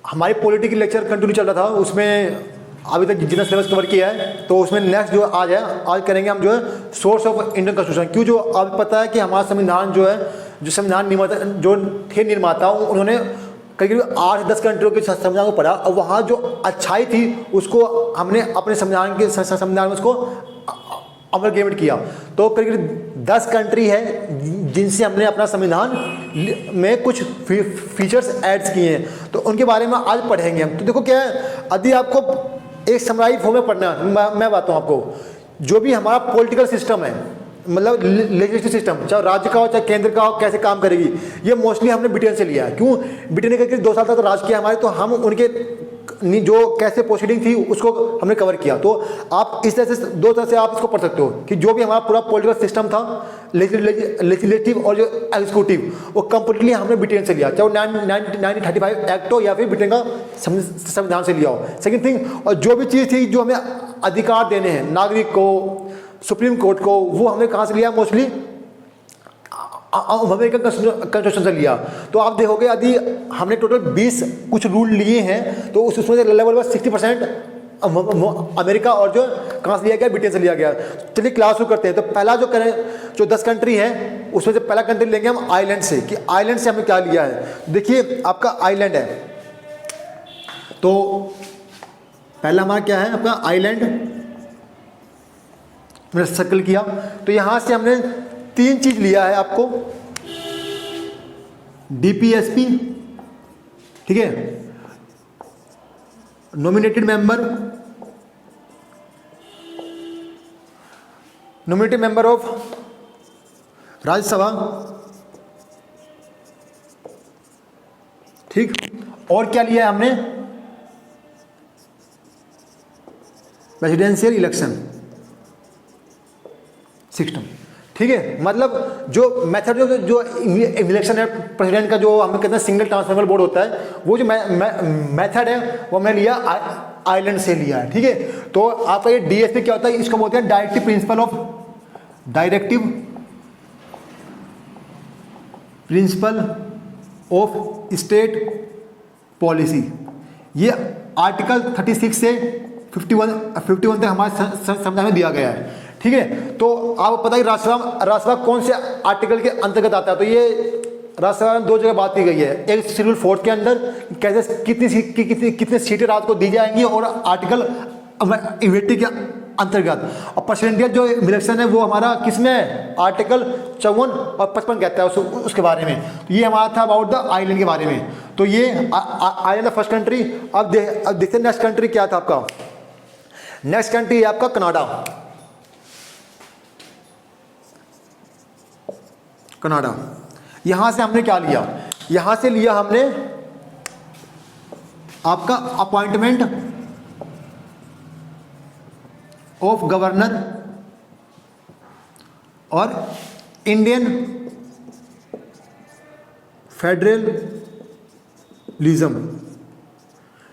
हमारी पॉलिटी की lecture continue चल रहा था, उसमें अभी तक जितना सिलेबस कवर किया है, तो उसमें नेक्स्ट जो आज है, आज करेंगे हम जो है सोर्स ऑफ इंडियन कॉन्स्टिट्यूशन। क्यों, जो आपको पता है कि हमारा संविधान जो है, जो संविधान निर्माता जो थे निर्माता, उन्होंने करीब 8-10 कंट्रियों के संविधान को पढ़ा और वहाँ जो अच्छाई थी उसको हमने अपने संविधान में उसको अमलगेमेंट किया। तो करीब 10 कंट्री है जिनसे हमने अपना संविधान में कुछ फीचर्स ऐड्स किए हैं, तो उनके बारे में आज पढ़ेंगे हम। तो देखो क्या है, यदि आपको एक समराइज फॉर्म में पढ़ना है, मैं बताता हूँ आपको, जो भी हमारा पॉलिटिकल सिस्टम है, मतलब लेजिस्लेटिव सिस्टम, चाहे राज्य का हो चाहे केंद्र का हो, कैसे काम करेगी, ये मोस्टली हमने ब्रिटेन से लिया है। क्यों, ब्रिटेन ने करीब 2 साल तक राज किया हमारे, तो हम उनके जो कैसे प्रोसीडिंग थी उसको हमने कवर किया। तो आप इस तरह से 2 तरह से आप इसको पढ़ सकते हो कि जो भी हमारा पूरा पॉलिटिकल सिस्टम था, लेजिस्लेटिव और जो एग्जीक्यूटिव, वो कंप्लीटली हमने ब्रिटेन से लिया, चाहे 1935 एक्ट हो या फिर ब्रिटेन का संविधान से लिया हो। सेकेंड थिंग, और जो भी चीज़ थी जो हमें अधिकार देने हैं नागरिक को, सुप्रीम कोर्ट को, वो हमने कहाँ से लिया, मोस्टली अमेरिकन कॉन्स्टिट्यूशन से लिया। तो आप देखोगे यदि हमने टोटल 20 कुछ रूल लिए हैं, तो उसमें से लगभग 60% अमेरिका और जो कहाँ से लिया गया, ब्रिटेन से लिया गया। चलिए क्लास शुरू करते हैं। तो पहला जो करें, जो 10 कंट्री है उसमें से पहला कंट्री लेंगे हम आइलैंड से, कि आइलैंड से हमने क्या लिया है। देखिए आपका आइलैंड है, तो पहला हमारा क्या है, आपका आइलैंड, मैंने सर्कल किया। तो यहाँ से हमने 3 चीज लिया है आपको, डीपीएसपी, ठीक है, नॉमिनेटेड मेंबर ऑफ राज्यसभा, ठीक, और क्या लिया है हमने, प्रेसिडेंशियल इलेक्शन सिस्टम, ठीक है। मतलब जो मेथड जो इलेक्शन है प्रेसिडेंट का, जो हम कहते हैं सिंगल ट्रांसफरेबल बोर्ड होता है, वो जो मेथड है वो हमने लिया आइलैंड से लिया है, ठीक है। तो आपका ये डीएसपी क्या होता है, इसको बोलते हैं directive principle of state policy. ये आर्टिकल 36 से 51 तक हमारे संविधान में दिया गया है, ठीक है। तो आपको पता है राज्यसभा कौन से आर्टिकल के अंतर्गत आता है। तो ये राज्यसभा में 2 जगह बात की गई है, एक शेड्यूल 4 के अंदर कैसे कितनी सीटें राज्य को दी जाएंगी, और आर्टिकल 80 के अंतर्गत। और प्रेसिडेंशियल जो इलेक्शन है वो हमारा किसमें है, आर्टिकल 54 और 55 कहता है उसके बारे में। तो ये हमारा था अबाउट द आइलैंड के बारे में। तो ये आइलैंड फर्स्ट कंट्री। अब देखते नेक्स्ट कंट्री क्या था आपका। नेक्स्ट कंट्री है आपका कनाडा। यहां से हमने क्या लिया, यहां से लिया हमने आपका अपॉइंटमेंट ऑफ गवर्नर और इंडियन फेडरलिज्म,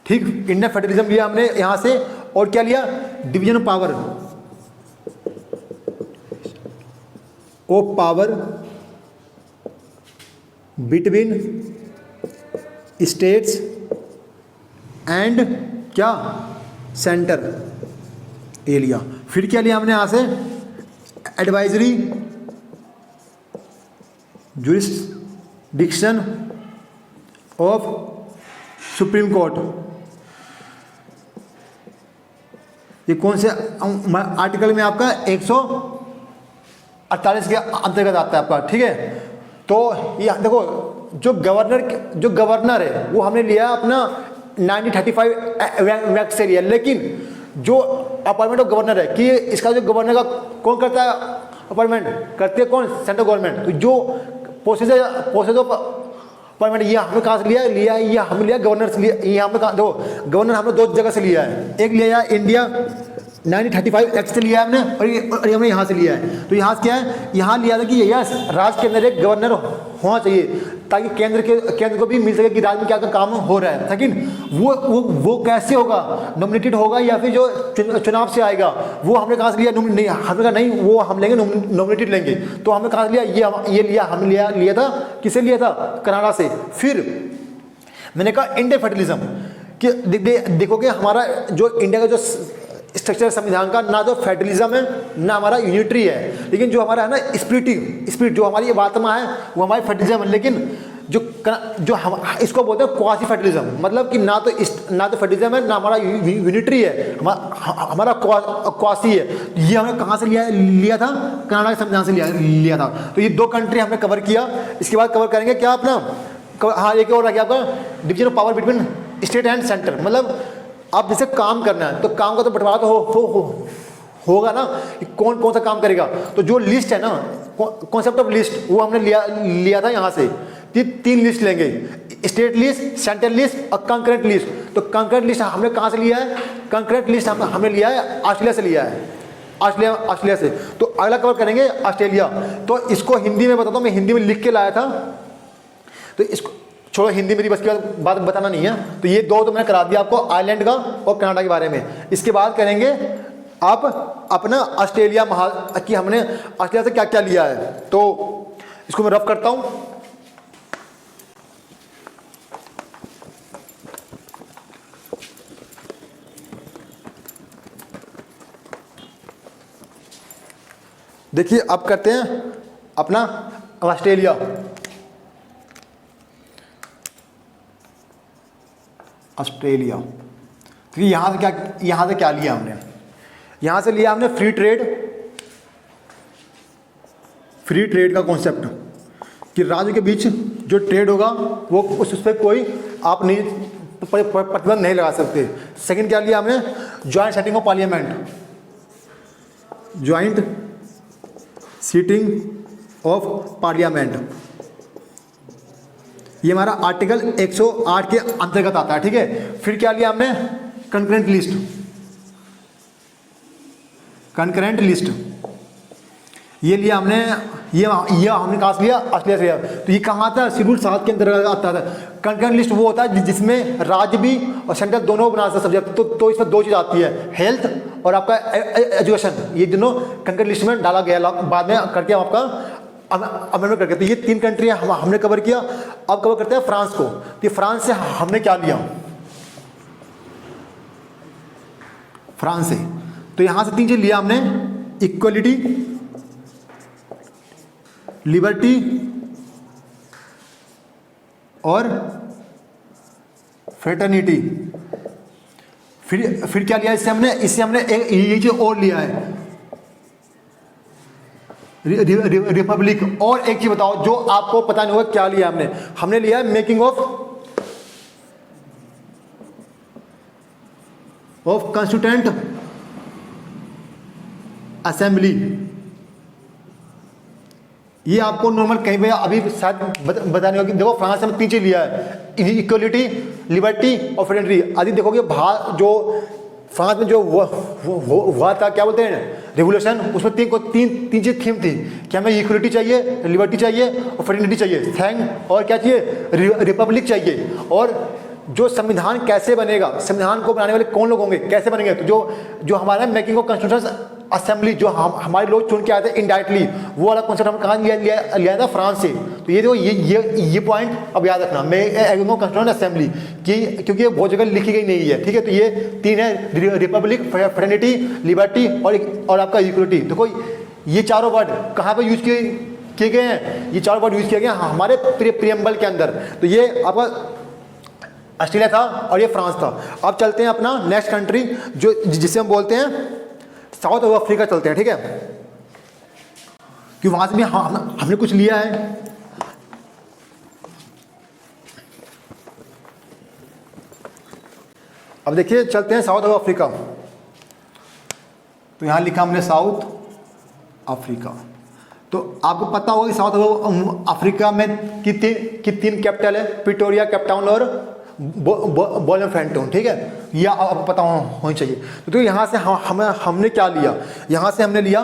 ठीक, इंडियन फेडरलिज्म लिया हमने यहां से। और क्या लिया, division of power between states and क्या सेंटर, ये लिया। फिर क्या लिया हमने यहां से, advisory jurisdiction of supreme court. ये कौन से आर्टिकल में आपका 148 के अंतर्गत आता है आपका, ठीक है। तो ये देखो जो गवर्नर है वो हमने लिया अपना 1935 एक्ट से लिया, लेकिन जो अपॉइंटमेंट ऑफ गवर्नर है कि इसका जो गवर्नर का कौन करता है, अपॉइंटमेंट करती है कौन, सेंट्रल गवर्नमेंट। तो जो प्रोसेस ऑफ अपॉइंटमेंट ये हमने कहाँ से लिया, ये हमने लिया गवर्नर से लिया। ये हमने कहा, देखो गवर्नर हमने 2 जगह से लिया है, एक लिया है इंडिया 1935 एक्ट से लिया है हमने, और ये हमने यहाँ से लिया है। तो यहाँ से क्या है, यहाँ लिया था कि यस राज्य के अंदर एक गवर्नर होना चाहिए, ताकि केंद्र को भी मिल सके कि राज्य में क्या क्या काम हो रहा है। लेकिन वो कैसे होगा, नॉमिनेटेड होगा या फिर जो चुनाव से आएगा, वो हमने कहाँ से लिया, नहीं हमने कहा नहीं वो हम लेंगे नॉमिनेटेड लेंगे। तो हमने कहाँ से लिया, हमने लिया था, किसे लिया था, कनाडा से। फिर मैंने कहा इंडियन फेडरलिज्म। कि देखोगे हमारा जो इंडिया का जो स्ट्रक्चर संविधान का, ना तो फेडरलिज्म है ना हमारा यूनिटरी है, लेकिन जो हमारा है ना स्प्लिट जो हमारी आत्मा है वो हमारी फेडरलिज्म है। लेकिन जो हम इसको बोलते हैं क्वासी फेडरलिज्म, मतलब कि ना तो फेडरलिज्म है ना हमारा यूनिटरी है, हमारा क्वासी है। ये हमने कहाँ से लिया था? कनाडा के संविधान से लिया था। तो ये 2 कंट्री हमने कवर किया। इसके बाद कवर करेंगे क्या अपना, हाँ एक और आ गया आपका division of power between state and centre. मतलब आप जैसे काम करना है तो काम का तो बंटवारा तो होगा ना कि कौन कौन सा काम करेगा। तो जो लिस्ट है ना, कॉन्सेप्ट ऑफ लिस्ट, वो हमने लिया था यहाँ से। 3 लिस्ट लेंगे, स्टेट लिस्ट, सेंट्रल लिस्ट और कंकरेंट लिस्ट। तो कंकरेंट लिस्ट हमने कहाँ से लिया है? कंकरेंट लिस्ट हमने लिया है ऑस्ट्रेलिया से लिया है, ऑस्ट्रेलिया से। तो अगला कवर करेंगे ऑस्ट्रेलिया। तो इसको हिंदी में बताता हूँ, मैं हिंदी में लिख के लाया था, तो इसको छोड़ो, हिंदी मेरी बस की बात बताना नहीं है। तो ये 2 तो मैंने करा दिया आपको, आयरलैंड का और कनाडा के बारे में। इसके बाद करेंगे आप अपना ऑस्ट्रेलिया कि हमने ऑस्ट्रेलिया से क्या क्या लिया है। तो इसको मैं रफ करता हूँ। देखिए अब करते हैं अपना ऑस्ट्रेलिया। तो यहाँ से क्या लिया हमने? यहाँ से लिया हमने फ्री ट्रेड का कॉन्सेप्ट, कि राज्य के बीच जो ट्रेड होगा वो उस पर कोई आप नहीं प्रतिबंध नहीं लगा सकते। सेकंड क्या लिया हमने? Joint setting of parliament, joint sitting of parliament, ये हमारा आर्टिकल 108 के अंतर्गत आता है, ठीक है। फिर क्या लिया हमने? कंकरेंट लिस्ट, ये लिया हमने। ये हमने कहाँ से लिया? ऑस्ट्रेलिया से लिया। तो ये कहाँ आता है? शेड्यूल 7 के अंतर्गत आता है। कंकरेंट लिस्ट वो होता है जिसमें राज्य भी और सेंट्रल दोनों बना सकते सब्जेक्ट। तो इसमें 2 चीज़ आती है, हेल्थ और आपका एजुकेशन। ये दोनों कंकरेंट लिस्ट में डाला गया, बाद में करके आपका अमेंडमेंट करके। तो ये 3 कंट्री हमने कवर किया। अब कवर करते हैं फ्रांस को। तो फ्रांस से हमने क्या लिया? फ्रांस से तो यहाँ से 3 चीज लिया हमने, इक्वलिटी, लिबर्टी और फ्रेटर्निटी। फिर क्या लिया इससे हमने एक ये चीज और लिया है, रिपब्लिक। और एक चीज बताओ जो आपको पता नहीं होगा क्या लिया हमने लिया है मेकिंग ऑफ कॉन्स्टिट्यूएंट असेंबली। ये आपको नॉर्मल कहीं पे अभी शायद बताने होगी। देखो फ्रांस में 3 चीज लिया है, इक्वलिटी, लिबर्टी और फ्रेटर्निटी। आदि देखोगे जो फ्रांस में जो हुआ था, क्या बोलते हैं, रेवोल्यूशन, उसमें तीन चीज थीम थी कि हमें इक्वलिटी चाहिए, लिबर्टी चाहिए और फ्रेटर्निटी चाहिए, और क्या चाहिए, रिपब्लिक चाहिए। और जो संविधान कैसे बनेगा, संविधान को बनाने वाले कौन लोग होंगे, कैसे बनेंगे, तो जो हमारा मेकिंग ऑफ कॉन्स्टिट्यूशन असेंबली, जो हमारे लोग चुन के आए थे इनडायरेक्टली, वो वाला कॉन्सेप्ट हम कहाँ लिया था? फ्रांस से। तो ये देखो ये पॉइंट अब याद रखना, मेकिंग ऑफ कॉन्स्टिट्यूशन असेंबली की, क्योंकि ये बहुत जगह लिखी गई नहीं है, ठीक है। तो ये 3 है, रिपब्लिक, फ्रेटर्निटी, लिबर्टी और आपका इक्वलिटी। देखो ये चारों वर्ड कहाँ पर यूज किए गए हैं? ये चारों वर्ड यूज किए गए हैं हमारे प्रियम्बल के अंदर। तो ये आपका ऑस्ट्रेलिया था और ये फ्रांस था। अब चलते हैं अपना नेक्स्ट कंट्री, जो जिसे हम बोलते हैं साउथ अफ्रीका। चलते हैं, ठीक है, कि वहां से भी हमने कुछ लिया है। अब देखिए चलते हैं साउथ अफ्रीका। तो यहां लिखा हमने साउथ अफ्रीका। तो आपको पता होगा कि साउथ अफ्रीका में कितनी कैपिटल है? प्रिटोरिया, केपटाउन और बोलोफेंटोन, ठीक है। यह आपको पता होनी चाहिए। तो यहाँ से हमने क्या लिया? यहाँ से हमने लिया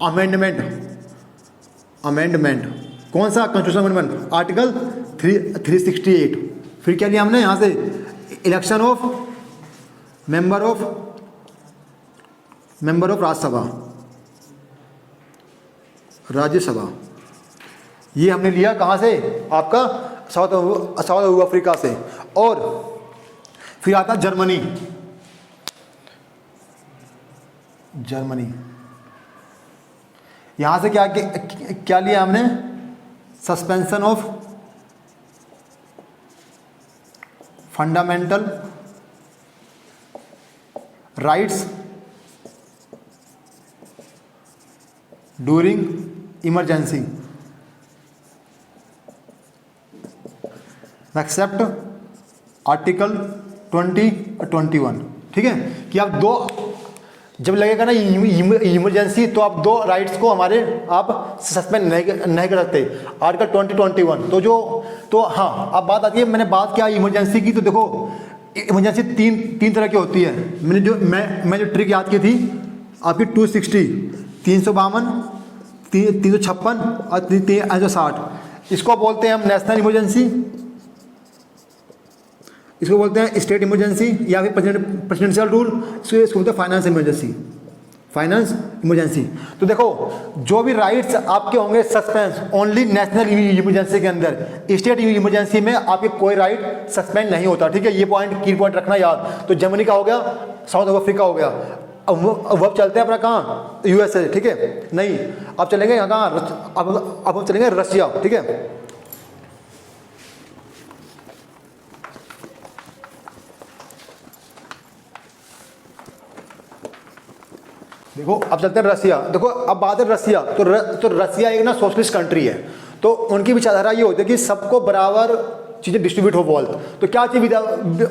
अमेंडमेंट। कौन सा? Constitution amendment, article 368। फिर क्या लिया हमने यहाँ से? Election of member of Rajya Sabha. ये हमने लिया कहाँ से? आपका साउथ अफ्रीका से। और फिर आता जर्मनी, यहां से क्या लिया हमने, suspension of fundamental rights during emergency, except article 20 और 21। ठीक है, कि आप दो, जब लगेगा ना इमरजेंसी, तो आप दो राइट्स को हमारे आप सस्पेंड नहीं कर सकते, आर्टिकल 20, 21। तो हाँ, अब बात आती है, मैंने बात किया इमरजेंसी की, तो देखो इमरजेंसी तीन तरह की होती है। मैं जो ट्रिक याद की थी आपकी 260, 352, 356 और 360, इसको बोलते हैं हम नेशनल इमरजेंसी, इसको बोलते हैं स्टेट इमरजेंसी, या फिर प्रेसिडेंशियल रूल, इसको बोलते हैं फाइनेंस इमरजेंसी। तो देखो, जो भी राइट्स आपके होंगे सस्पेंस ओनली नेशनल इमरजेंसी के अंदर, स्टेट इमरजेंसी में आपके कोई राइट सस्पेंड नहीं होता। ठीक है, ये की पॉइंट रखना याद। तो जर्मनी का हो गया, साउथ अफ्रीका हो गया, अब चलते हैं अपना कहाँ, यूएसए। ठीक है, नहीं, अब चलेंगे यहाँ कहाँ, अब हम चलेंगे रशिया। ठीक है, देखो अब चलते हैं रसिया। देखो अब बात है रसिया, तो रसिया एक ना सोशलिस्ट कंट्री है, तो उनकी विचारधारा ये होती है कि सबको बराबर चीज़ें डिस्ट्रीब्यूट हो वेल्थ। तो क्या चीज़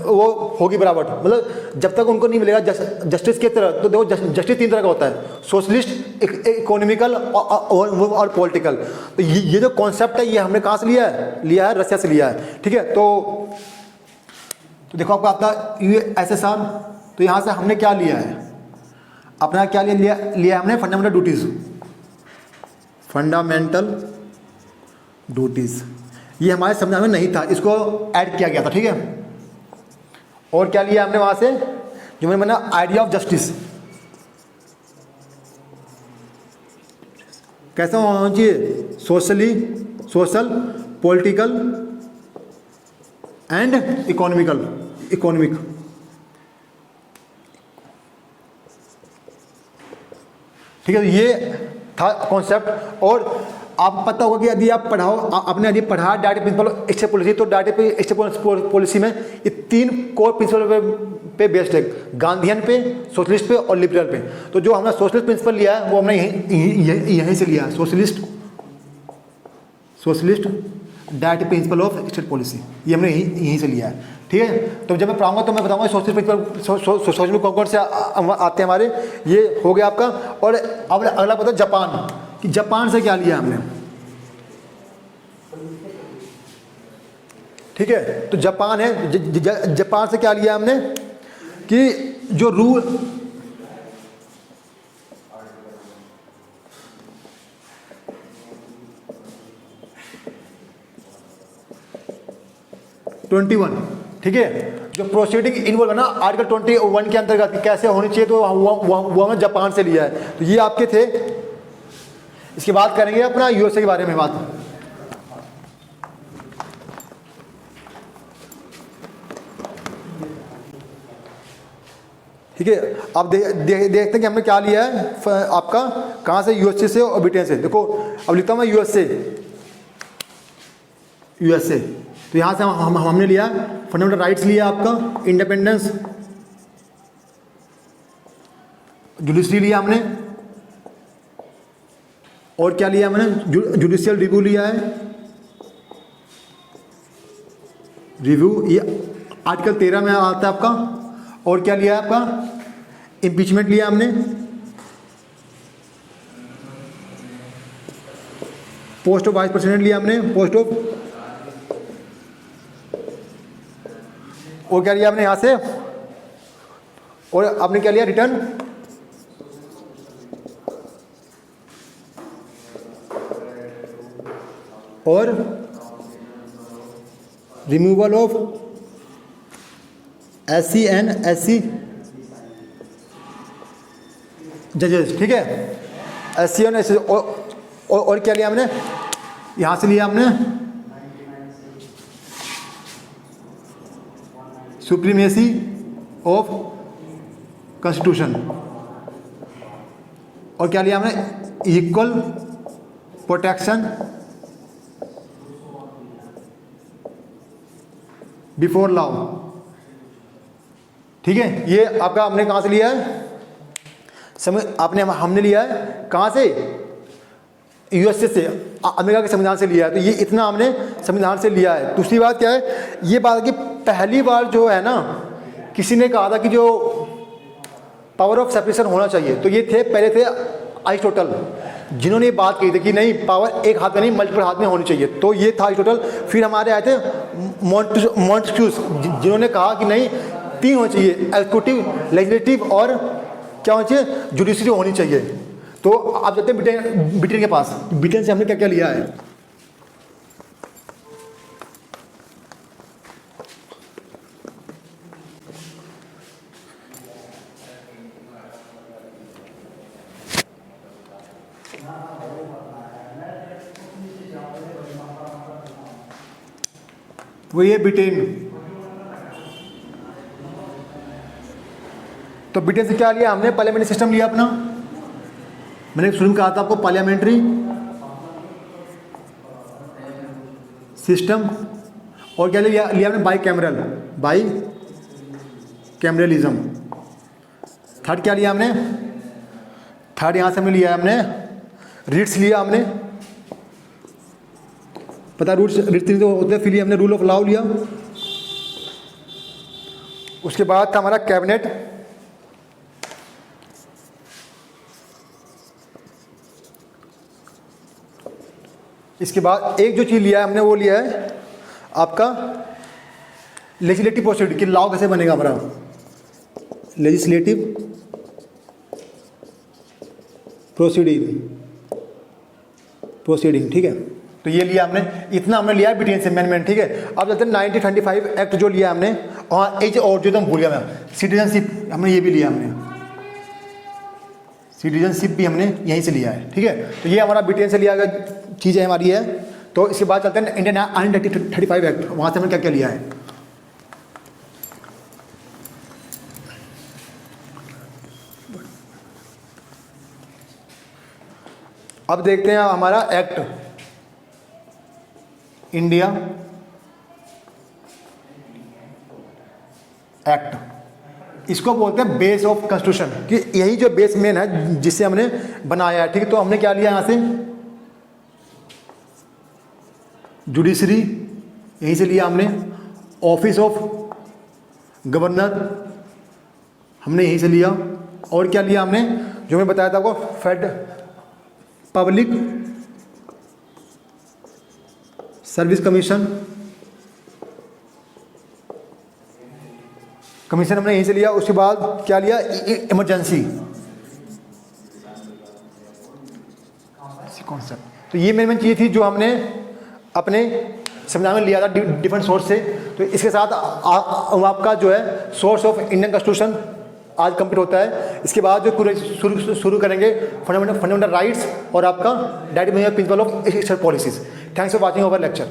वो होगी बराबर, मतलब जब तक उनको नहीं मिलेगा जस्टिस की तरह। तो देखो जस्टिस तीन तरह का होता है, सोशलिस्ट, इकोनॉमिकल और पॉलिटिकल। तो ये जो कॉन्सेप्ट है ये हमने कहाँ से लिया है रसिया से लिया है। ठीक है, तो देखो आपका आता USSR, तो यहाँ से हमने क्या लिया है, अपना क्या लिया हमने, फंडामेंटल ड्यूटीज। ये हमारे संविधान में नहीं था, इसको ऐड किया गया था। ठीक है, और क्या लिया हमने वहां से, जो मैंने माना आइडिया ऑफ जस्टिस, कैसा होना चाहिए, सोशल, पॉलिटिकल एंड इकोनॉमिक। ठीक है, तो ये था कॉन्सेप्ट। और आप पता होगा कि यदि आप आपने यदि पढ़ा डायरेक्ट प्रिंसिपल स्टेट पॉलिसी, तो डायरेक्ट स्टेट पॉलिसी में ये तीन कोर प्रिंसिपल पे बेस्ड है, गांधीयन पे, सोशलिस्ट पे और लिबरल पे। तो जो हमने सोशलिस्ट प्रिंसिपल लिया है वो हमने यहीं से लिया है, socialist direct principle of state policy, ये हमने यहीं से लिया है। ठीक है, तो जब मैं पढ़ाऊंगा तो मैं बताऊंगा सोशलिस्ट प्रिंसिपल सोशलिस्ट कौन से आते हैं हमारे। ये हो गया आपका। और अब अगला पता है जापान, कि जापान से क्या लिया हमने। ठीक है, तो जापान है, जापान से क्या लिया हमने, कि जो रूल, ठीक है, जो प्रोसीडिंग इन्वॉल्व है ना आर्टिकल 21 के अंतर्गत कैसे होनी चाहिए, तो वो हमें जापान से लिया है। तो ये आपके थे। इसके बाद करेंगे अपना यूएसए के बारे में बात। ठीक है, अब देखते हैं कि हमने क्या लिया है आपका, कहाँ से, यूएसए से और ब्रिटेन से। देखो अब लिखता हूँ मैं यूएसए। तो यहाँ से हमने लिया फंडामेंटल राइट्स लिया आपका, इंडिपेंडेंस, जुडिशरी लिया हमने, और क्या लिया हमने, जुडिशियल रिव्यू लिया है, ये आर्टिकल 13 में आता है आपका। और क्या लिया है आपका, इम्पीचमेंट लिया हमने, पोस्ट ऑफ वाइस प्रेसिडेंट लिया हमने, पोस्ट ऑफ, और क्या लिया हमने यहाँ से, और आपने क्या लिया, रिटर्न, और removal of SC and SC जजेस। ठीक है, SC और SC, और क्या लिया हमने, यहाँ से लिया हमने सुप्रीमेसी ऑफ कॉन्स्टिट्यूशन, और क्या लिया हमने, इक्वल प्रोटेक्शन बिफोर लॉ। ठीक है, ये आपका हमने कहाँ से लिया है, हमने लिया है कहाँ से, यूएसए से, अमेरिका के संविधान से लिया है। तो ये इतना हमने संविधान से लिया है। दूसरी बात क्या है, ये बात कि पहली बार जो है ना, किसी ने कहा था कि जो पावर ऑफ सेपरेशन होना चाहिए, तो ये पहले थे अरिस्टोटल, जिन्होंने ये बात कही थी कि नहीं, पावर एक हाथ में नहीं मल्टीपल हाथ में होनी चाहिए। तो ये था अरिस्टोटल। फिर हमारे आए थे मॉन्टेस्क्यू, जिन्होंने कहा कि नहीं, 3 होनी चाहिए, एग्जीक्यूटिव, लेजिस्लेटिव और क्या होनी चाहिए, जुडिशरी होनी चाहिए। तो आप जाते हैं ब्रिटेन के पास, ब्रिटेन से हमने क्या क्या लिया है। वो ये ब्रिटेन, तो ब्रिटेन से क्या लिया हमने, पार्लियामेंट्री सिस्टम लिया अपना। मैंने शुरू में कहा था आपको पार्लियामेंट्री सिस्टम, और क्या लिया हमने, बाई कैमरलिज्म। थर्ड क्या लिया हमने, थर्ड यहाँ से हमने लिया हमने रिट्स लिया हमने, पता रिट्स तो होते हैं। फिर हमने रूल ऑफ लॉ लिया। उसके बाद था हमारा कैबिनेट, इसके बाद एक जो चीज़ लिया है हमने, वो लिया है आपका लेजिस्लेटिव प्रोसीडिंग, कि लॉ कैसे बनेगा हमारा, लेजिस्लेटिव प्रोसीडिंग। ठीक है, तो ये लिया हमने, इतना हमने लिया ब्रिटेन से अमेंडमेंट। ठीक है, अब चलते हैं 1925 एक्ट जो लिया हमने, और एज और जो भूल गया मैं, सिटीजनशिप हमने ये भी लिया हमने, सिटीजनशिप भी हमने यहीं से लिया है। ठीक है, तो ये हमारा ब्रिटेन से लिया गया चीज़ें हमारी है। तो इसके बाद चलते हैं इंडियन 1935 एक्ट, वहाँ से हमने क्या क्या लिया है। अब देखते हैं हमारा एक्ट, इंडिया एक्ट, इसको बोलते हैं बेस ऑफ कॉन्स्टिट्यूशन, कि यही जो बेस मेन है जिससे हमने बनाया है। ठीक है, तो हमने क्या लिया यहाँ से, जुडिशरी यहीं से लिया हमने, ऑफिस ऑफ गवर्नर हमने यहीं से लिया, और क्या लिया हमने, जो मैं बताया था आपको, फेड पब्लिक सर्विस कमीशन हमने यहीं से लिया। उसके बाद क्या लिया, इमरजेंसी कॉन्सेप्ट। तो ये मेन चीज़ थी जो हमने अपने संविधान में लिया था डिफरेंट सोर्स से। तो इसके साथ आपका जो है सोर्स ऑफ इंडियन कॉन्स्टिट्यूशन आज कंप्लीट होता है। इसके बाद जो शुरू करेंगे फंडामेंटल राइट्स और आपका direct principle of external policies. Thanks for watching our lecture.